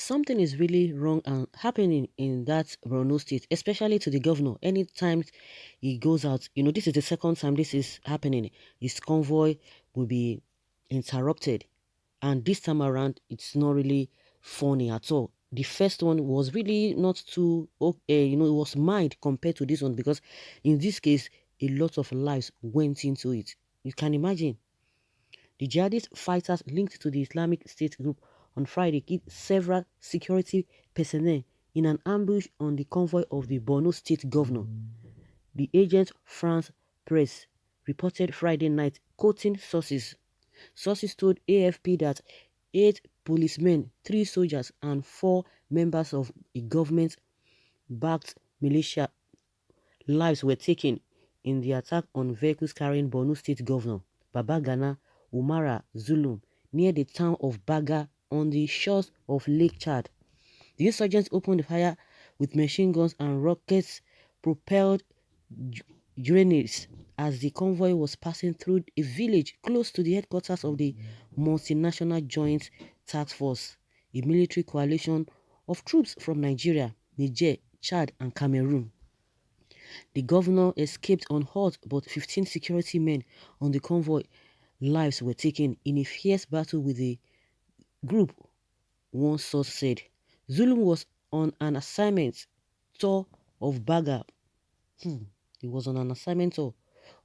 something is really wrong and happening in that Borno state, especially to the governor. Anytime he goes out, this is the second time this is happening. His convoy will be interrupted. And this time around, it's not really funny at all. The first one was really not too okay, it was mild compared to this one because in this case, a lot of lives went into it. You can imagine. The jihadist fighters linked to the Islamic State group on Friday killed several security personnel in an ambush on the convoy of the Borno State governor. The agent France Press reported Friday night, quoting sources. Sources told AFP that 8 policemen, 3 soldiers, and 4 members of a government-backed militia lives were taken in the attack on vehicles carrying Borno State Governor Babagana Umara Zulum near the town of Baga on the shores of Lake Chad. The insurgents opened fire with machine guns and rockets-propelled grenades as the convoy was passing through a village close to the headquarters of the Multinational Joint Task Force, a military coalition of troops from Nigeria, Niger, Chad, and Cameroon. The governor escaped unhurt, but 15 security men on the convoy lives were taken in a fierce battle with the group, one source said. Zulum was on an assignment tour of Baga. He was on an assignment tour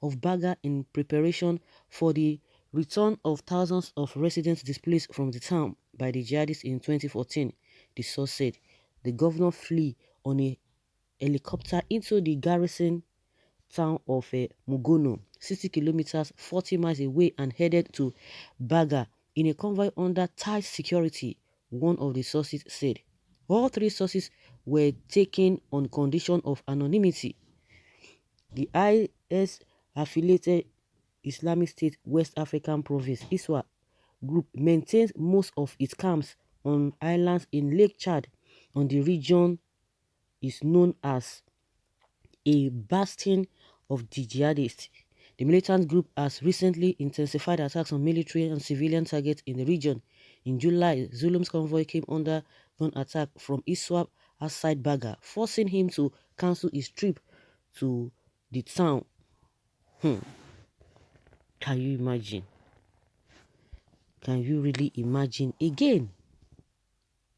of Baga in preparation for the return of thousands of residents displaced from the town by the jihadists in 2014, the source said. The governor flew on a helicopter into the garrison town of Mugono, 60 kilometers, 40 miles away, and headed to Baga in a convoy under tight security, one of the sources said. All 3 sources were taken on condition of anonymity. The IS-affiliated Islamic State West African Province ISWA group maintains most of its camps on islands in Lake Chad. On the region is known as a bastion of the jihadists. The militant group has recently intensified attacks on military and civilian targets in the region. In July, Zulum's convoy came under gun attack from ISWAP outside Baga, forcing him to cancel his trip to the town. Can you imagine? Can you really imagine? Again,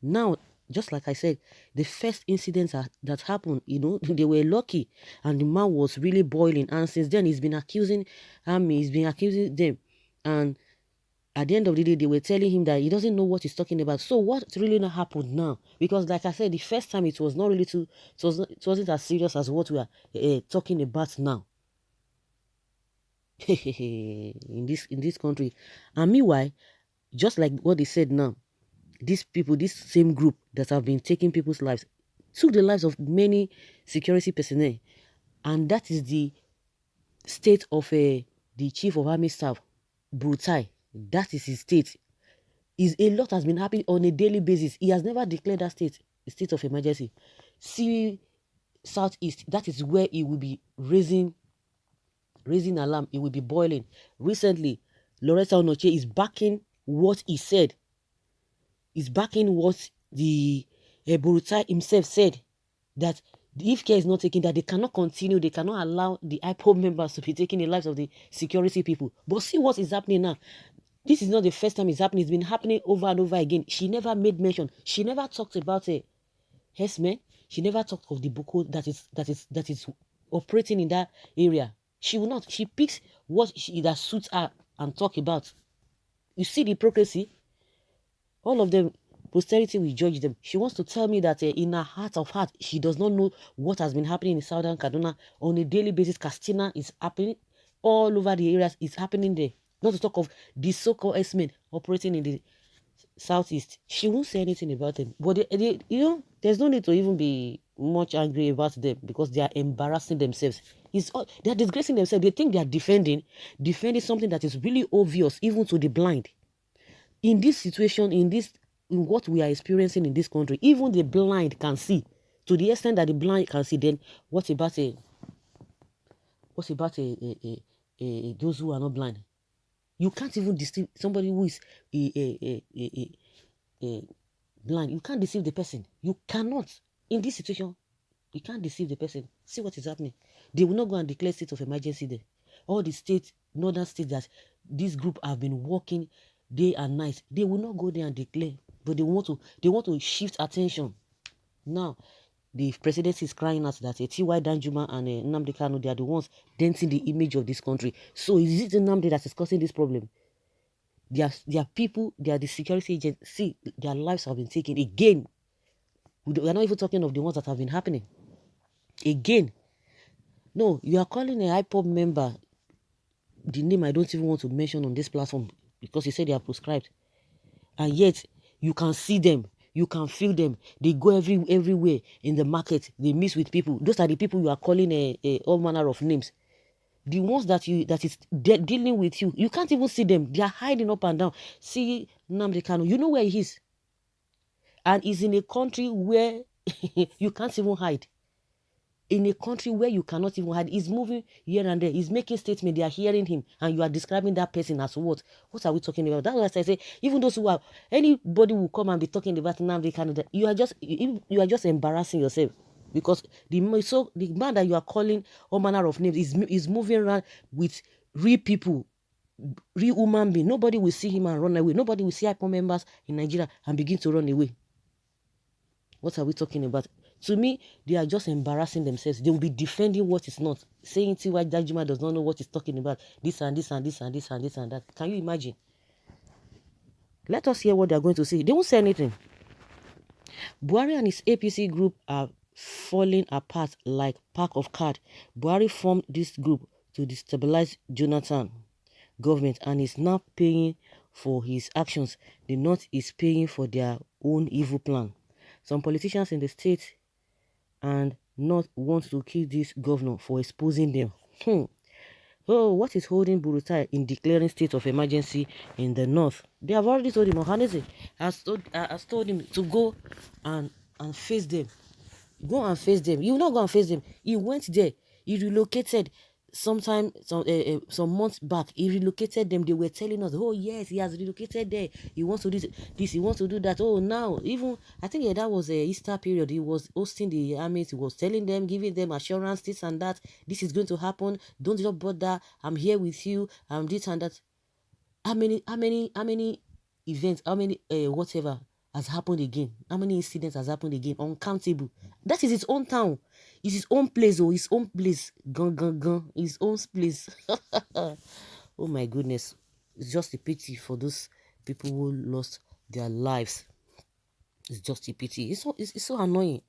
now, just like I said, the first incident that happened, they were lucky and the man was really boiling. And since then, he's been accusing Army, he's been accusing them. And at the end of the day, they were telling him that he doesn't know what he's talking about. So what really not happened now? Because like I said, the first time it was not really it wasn't as serious as what we are talking about now. in this country. And meanwhile, just like what they said now, these people, this same group that have been taking people's lives, took the lives of many security personnel. And that is the state of the chief of army staff, Brutai. That is his state. A lot has been happening on a daily basis. He has never declared that state a state of emergency. See, Southeast, that is where he will be raising alarm. It will be boiling. Recently, Loretta Onoche is backing what he said. Is backing what the Burutai himself said, that if care is not taken, that they cannot continue, they cannot allow the IPOB members to be taking the lives of the security people. But see what is happening now. This is not the first time it's happening. It's been happening over and over again. She never made mention. She never talked about a herdsmen. She never talked of the Boko that is operating in that area. She will not. She picks what that suits her and talk about. You see the hypocrisy? All of them, posterity will judge them. She wants to tell me that in her heart of heart, she does not know what has been happening in Southern Kaduna on a daily basis. Castina is happening all over the areas. It's happening there. Not to talk of the so-called S-men operating in the Southeast. She won't say anything about them. But there's no need to even be much angry about them because they are embarrassing themselves. They are disgracing themselves. They think they are defending something that is really obvious, even to the blind. In this situation, in what we are experiencing in this country, even the blind can see. To the extent that the blind can see, then what about those who are not blind? You can't even distinguish somebody who is blind. You can't deceive the person. You cannot. In this situation, you can't deceive the person. See what is happening. They will not go and declare state of emergency there. All the states, northern states that this group have been working day and night, they will not go there and declare. But they want to shift attention. Now, the presidency is crying out that T.Y. Danjuma and Nnamdi Kanu, they are the ones denting the image of this country. So is it Nnamdi that is causing this problem? They are people, they are the security agents. See, their lives have been taken again. We are not even talking of the ones that have been happening. Again. No, you are calling a IPOB member the name I don't even want to mention on this platform because he said they are proscribed. And yet, you can see them. You can feel them. They go everywhere in the market. They mix with people. Those are the people you are calling all manner of names. The ones that is dealing with you, you can't even see them. They are hiding up and down. See Nnamdi Kanu, you know where he is. And he's in a country where you can't even hide. In a country where you cannot even hide. He's moving here and there. He's making statements. They are hearing him. And you are describing that person as what? What are we talking about? That's what I say. Even those who are, anybody will come and be talking about Nnamdi Kanu, you are just embarrassing yourself. Because the man that you are calling all manner of names is moving around with real people, real human being. Nobody will see him and run away. Nobody will see IPOB members in Nigeria and begin to run away. What are we talking about? To me, they are just embarrassing themselves. They will be defending what is not. Saying T.Y. Danjuma does not know what he's talking about. This and this and this and this and this and that. Can you imagine? Let us hear what they are going to say. They won't say anything. Buhari and his APC group are falling apart like pack of cards. Buhari formed this group to destabilize Jonathan government and is now paying for his actions. The North is paying for their own evil plan. Some politicians in the state and North want to kill this governor for exposing them. Oh, what is holding Burutai in declaring state of emergency in the North? They have already told him, Ohaneze has told him to go and face them. Go and face them. You will not go and face them. He went there. He relocated some months back. He relocated them. They were telling us, oh yes, he has relocated there. He wants to do this. He wants to do that. Oh, now even I think that was a Easter period. He was hosting the armies. He was telling them, giving them assurance, this and that. This is going to happen. Don't bother. I'm here with you. This and that. How many events? How many whatever has happened again? How many incidents has happened again? Uncountable. That is his own town. It's his own place, oh, his own place. Gun. His own place. Oh my goodness. It's just a pity for those people who lost their lives. It's just a pity. It's so annoying.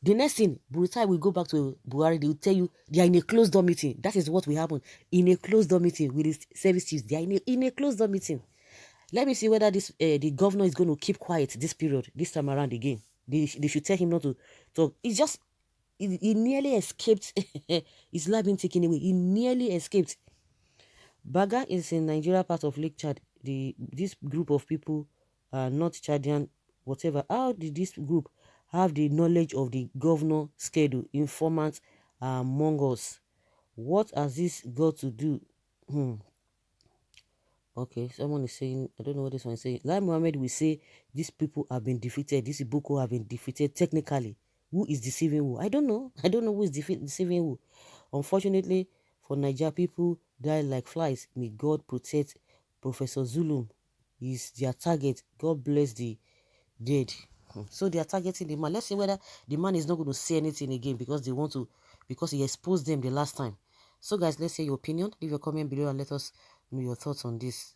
The next thing, Burutai will go back to Buhari. They will tell you they are in a closed door meeting. That is what will happen. In a closed door meeting with the service chiefs. They are in a closed door meeting. Let me see whether the governor is going to keep quiet this period, this time around again. They should tell him not to talk. It's just, he nearly escaped. His life being taken away. He nearly escaped. Baga is in Nigeria, part of Lake Chad. This group of people are not Chadian, whatever. How did this group have the knowledge of the governor schedule? Informants are among us. What has this got to do? Okay, someone is saying, I don't know what this one is saying. Lai Mohammed will say, these people have been defeated. These Boko have been defeated technically. Who is deceiving who? I don't know. I don't know who is deceiving who. Unfortunately, for Nigeria, people die like flies. May God protect Professor Zulum. He's their target. God bless the dead. So they are targeting the man. Let's see whether the man is not going to say anything again because they want to, because he exposed them the last time. So guys, let's hear your opinion. Leave your comment below and let us know your thoughts on this.